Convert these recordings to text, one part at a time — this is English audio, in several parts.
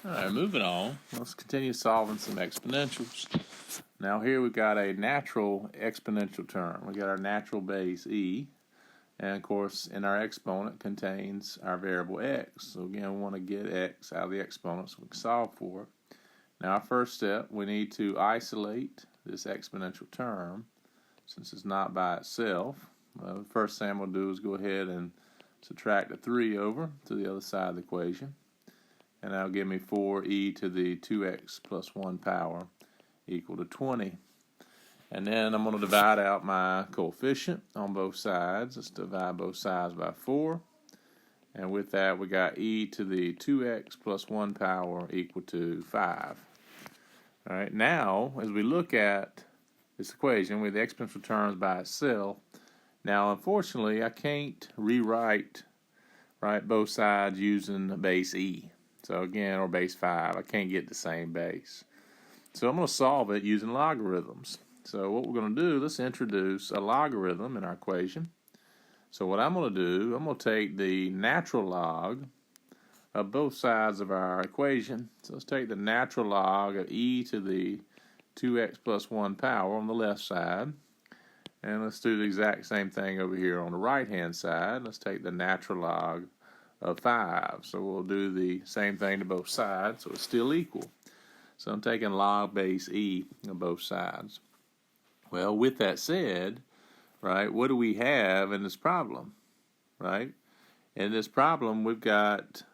Alright, moving on. Let's continue solving some exponentials. Now here we've got a natural exponential term. We got our natural base e, and of course in our exponent contains our variable x. So again, we want to get x out of the exponent so we can solve for it. Now our first step, we need to isolate this exponential term since it's not by itself. The first thing I'm going to do is go ahead and subtract a 3 over to the other side of the equation. And that'll give me 4e to the 2x plus 1 power equal to 20. And then I'm going to divide out my coefficient on both sides. Let's divide both sides by 4. And with that, we got e to the 2x plus 1 power equal to 5. All right, now, as we look at this equation with the exponential terms by itself, now, unfortunately, I can't rewrite both sides using base e. So again, or base 5, I can't get the same base. So I'm going to solve it using logarithms. So what we're going to do, let's introduce a logarithm in our equation. So what I'm going to do, I'm going to take the natural log of both sides of our equation. So let's take the natural log of e to the 2x plus 1 power on the left side. And let's do the exact same thing over here on the right-hand side. Let's take the natural log of 5. So we'll do the same thing to both sides, so it's still equal. So I'm taking log base e on both sides. Well, with that said, right, what do we have in this problem, right? In this problem, we've got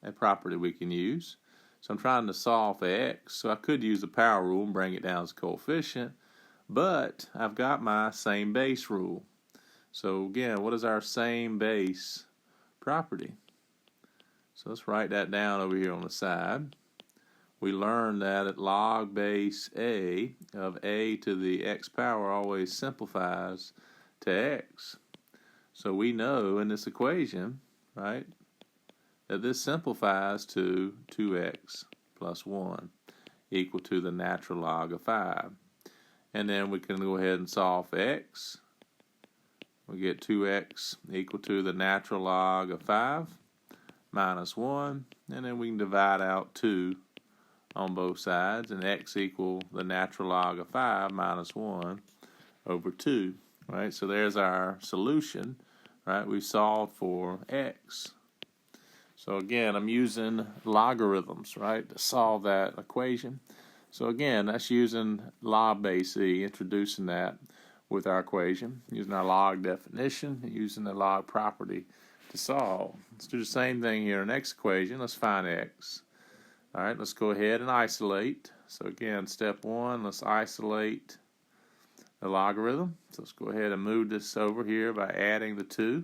a property we can use. So I'm trying to solve for x, so I could use the power rule and bring it down as a coefficient, but I've got my same base rule. So again, what is our same base property? So let's write that down over here on the side. We learned that at log base a of a to the x power always simplifies to x. So we know in this equation, right, that this simplifies to 2x plus 1 equal to the natural log of 5. And then we can go ahead and solve for x. We get 2x equal to the natural log of 5 minus 1, and then we can divide out 2 on both sides, and x equal the natural log of 5 minus 1 over 2. Right, so there's our solution. Right, we solved for x. So again, I'm using logarithms, right, to solve that equation. So again, that's using log base e, introducing that with our equation, using our log definition, using the log property to solve. Let's do the same thing here in the next equation. Let's find x. All right, let's go ahead and isolate. So again, step 1, let's isolate the logarithm. So let's go ahead and move this over here by adding the 2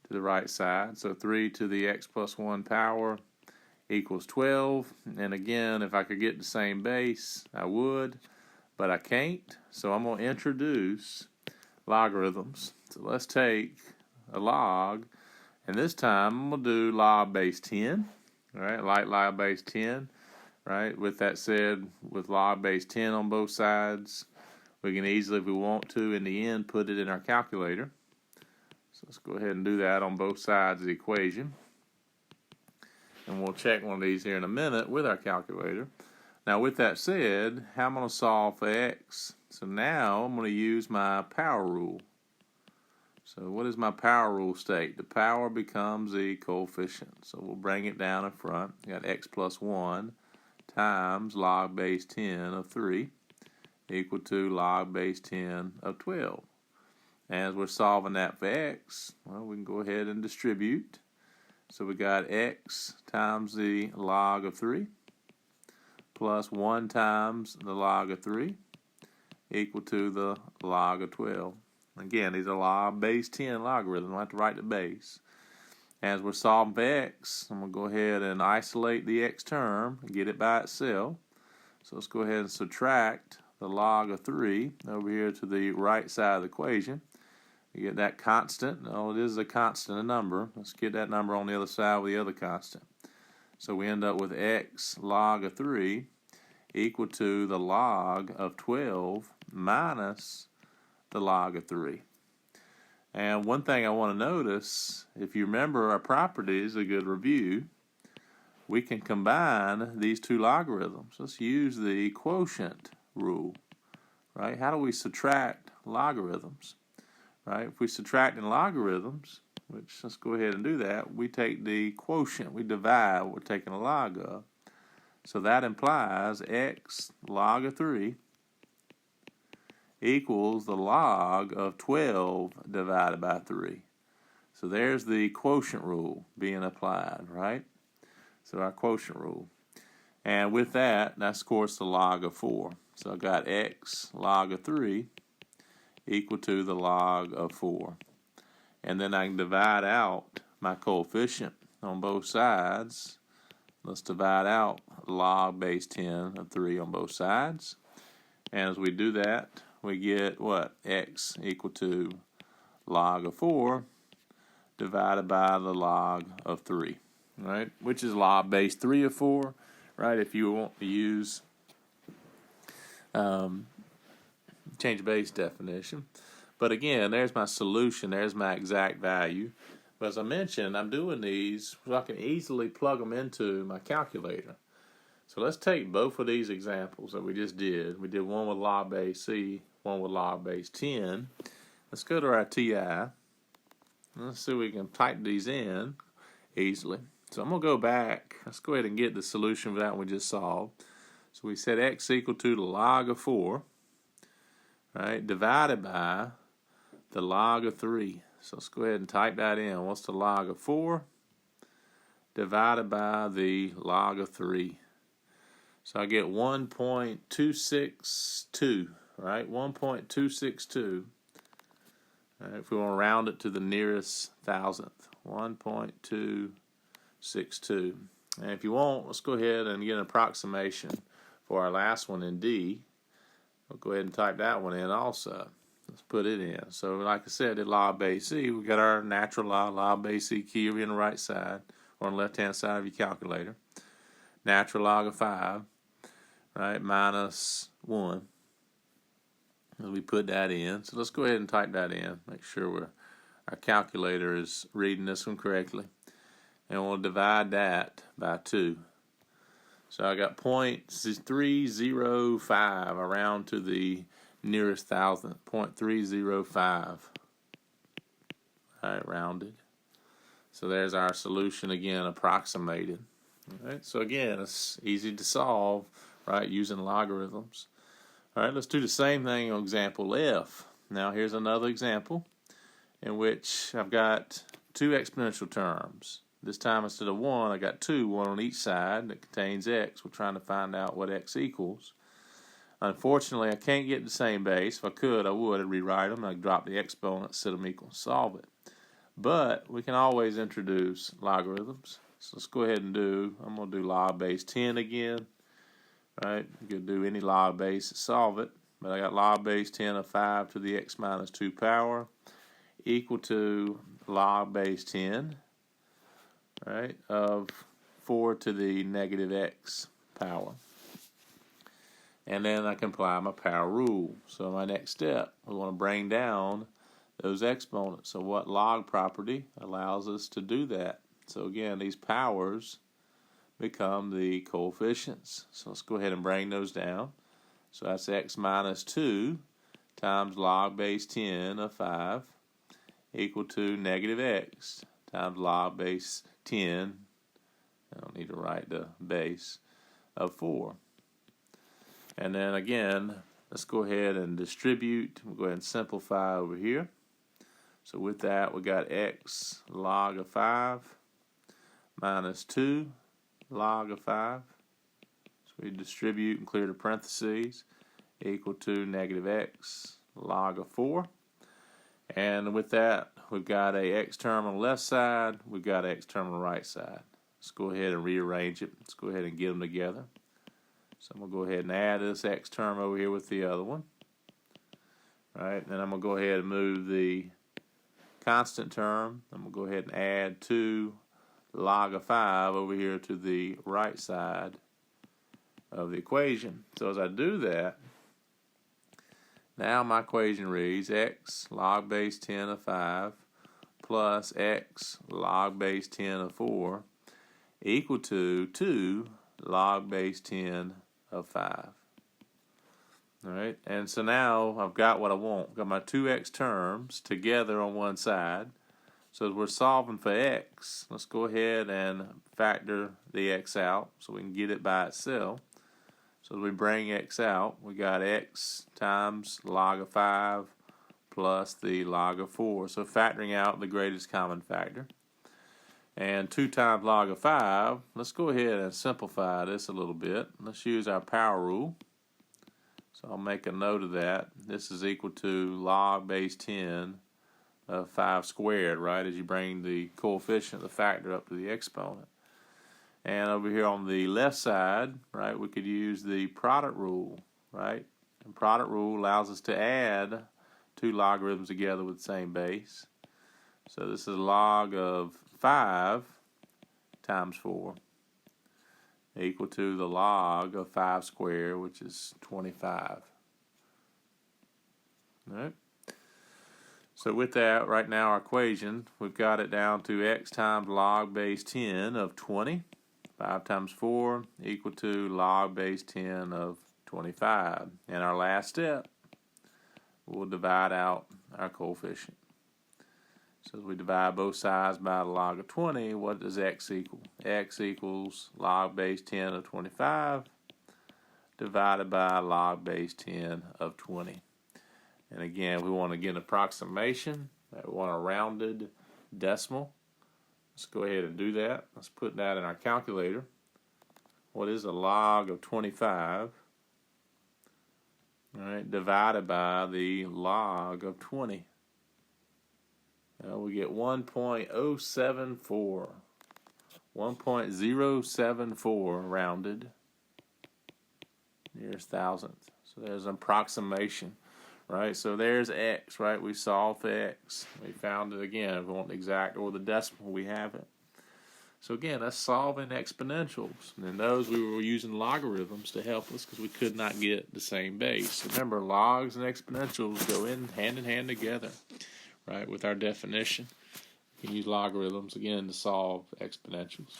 to the right side. So 3 to the x plus 1 power equals 12. And again, if I could get the same base, I would, but I can't. So I'm going to introduce logarithms. So let's take a log, and this time I'm going to do log base 10. All right, like log base 10. Right, with that said, with log base 10 on both sides, we can easily, if we want to, in the end, put it in our calculator. So let's go ahead and do that on both sides of the equation. And we'll check one of these here in a minute with our calculator. Now, with that said, how am I going to solve for x? So now I'm going to use my power rule. So what does my power rule state? The power becomes the coefficient. So we'll bring it down in front. We got x plus 1 times log base 10 of 3 equal to log base 10 of 12. As we're solving that for x, well, we can go ahead and distribute. So we got x times the log of 3 plus 1 times the log of 3 equal to the log of 12. Again, these are log base 10 logarithms. I don't have to write the base. As we're solving for x, I'm going to go ahead and isolate the x term and get it by itself. So let's go ahead and subtract the log of 3 over here to the right side of the equation. You get that constant. No, it is a constant, a number. Let's get that number on the other side with the other constant. So we end up with x log of 3 equal to the log of 12 minus the log of 3. And one thing I want to notice, if you remember our properties, a good review, we can combine these two logarithms. Let's use the quotient rule, right? How do we subtract logarithms, right? If we subtract in logarithms, which let's go ahead and do that, we take the quotient, we divide what we're taking a log of. So that implies x log of 3 equals the log of 12 divided by 3. So there's the quotient rule being applied, right? So our quotient rule. And with that, that's of course the log of 4. So I've got x log of 3 equal to the log of 4. And then I can divide out my coefficient on both sides. Let's divide out log base 10 of 3 on both sides. And as we do that, we get what? X equal to log of 4 divided by the log of 3, right? Which is log base 3 of 4, right? If you want to use change base definition. But again, there's my solution. There's my exact value. But as I mentioned, I'm doing these so I can easily plug them into my calculator. So let's take both of these examples that we just did. We did one with log base C, one with log base 10. Let's go to our TI. Let's see if we can type these in easily. So I'm going to go back. Let's go ahead and get the solution for that one we just solved. So we said x equal to the log of 4, right, divided by the log of 3. So let's go ahead and type that in. What's the log of 4 divided by the log of 3? So I get 1.262, right? 1.262. Right, if we want to round it to the nearest thousandth, 1.262. And if you want, let's go ahead and get an approximation for our last one in D. We'll go ahead and type that one in also. Let's put it in. So like I said, at log base C, we got our natural log base C key over on the right side, or on the left-hand side of your calculator. Natural log of 5, right, minus 1. And we put that in. So let's go ahead and type that in. Make sure our calculator is reading this one correctly. And we'll divide that by 2. So I got 0.305, I round to the nearest thousandth, 0.305. All right, rounded. So there's our solution again, approximated. All right, so again, it's easy to solve, right, using logarithms. All right, let's do the same thing on example F. Now here's another example in which I've got two exponential terms. This time instead of one, I got two, one on each side that contains x. We're trying to find out what x equals. Unfortunately, I can't get the same base. If I could, I would. I'd rewrite them. I'd drop the exponent, set them equal, and solve it. But we can always introduce logarithms. So let's go ahead and I'm going to do log base 10 again. Right, you could do any log base to solve it, but I got log base 10 of 5 to the x minus 2 power equal to log base 10, right, of 4 to the negative x power. And then I can apply my power rule. So my next step, we want to bring down those exponents. So what log property allows us to do that? So again, these powers become the coefficients. So let's go ahead and bring those down. So that's x minus 2 times log base 10 of 5 equal to negative x times log base 10, I don't need to write the base, of 4. And then again, let's go ahead and distribute. We'll go ahead and simplify over here. So with that, we got x log of 5 minus 2 log of 5. So we distribute and clear the parentheses, equal to negative x log of 4. And with that, we've got a x term on the left side, we've got an x term on the right side. Let's go ahead and rearrange it. Let's go ahead and get them together. So I'm going to go ahead and add this x term over here with the other one. All right, then I'm going to go ahead and move the constant term. I'm going to go ahead and add 2 log of 5 over here to the right side of the equation. So as I do that, now my equation reads x log base 10 of 5 plus x log base 10 of 4 equal to 2 log base 10 of 5. All right, and so now I've got what I want. I've got my 2x terms together on one side. So as we're solving for x, let's go ahead and factor the x out so we can get it by itself. So as we bring x out, we got x times log of 5 plus the log of 4. So factoring out the greatest common factor. And 2 times log of 5, let's go ahead and simplify this a little bit. Let's use our power rule. So I'll make a note of that. This is equal to log base 10 of 5 squared, right, as you bring the coefficient, the factor, up to the exponent. And over here on the left side, right, we could use the product rule, right? And product rule allows us to add 2 logarithms together with the same base. So this is log of 5 times 4 equal to the log of 5 squared, which is 25. All right. So with that, right now our equation, we've got it down to x times log base 10 of 20. 5 times 4 equal to log base 10 of 25. And our last step, we'll divide out our coefficient. So as we divide both sides by the log of 20, what does x equal? X equals log base 10 of 25 divided by log base 10 of 20. And again, we want to get an approximation. We want a rounded decimal. Let's go ahead and do that. Let's put that in our calculator. What is a log of 25? All right, divided by the log of 20. We get 1.074. 1.074 rounded nearest thousandth. So there's an approximation, right? So there's x, right? We solved for x. We found it again. If we want the exact or the decimal, we have it. So again, that's solving exponentials. And in those, we were using logarithms to help us because we could not get the same base. Remember, logs and exponentials go in hand together. Right, with our definition, we can use logarithms again to solve exponentials.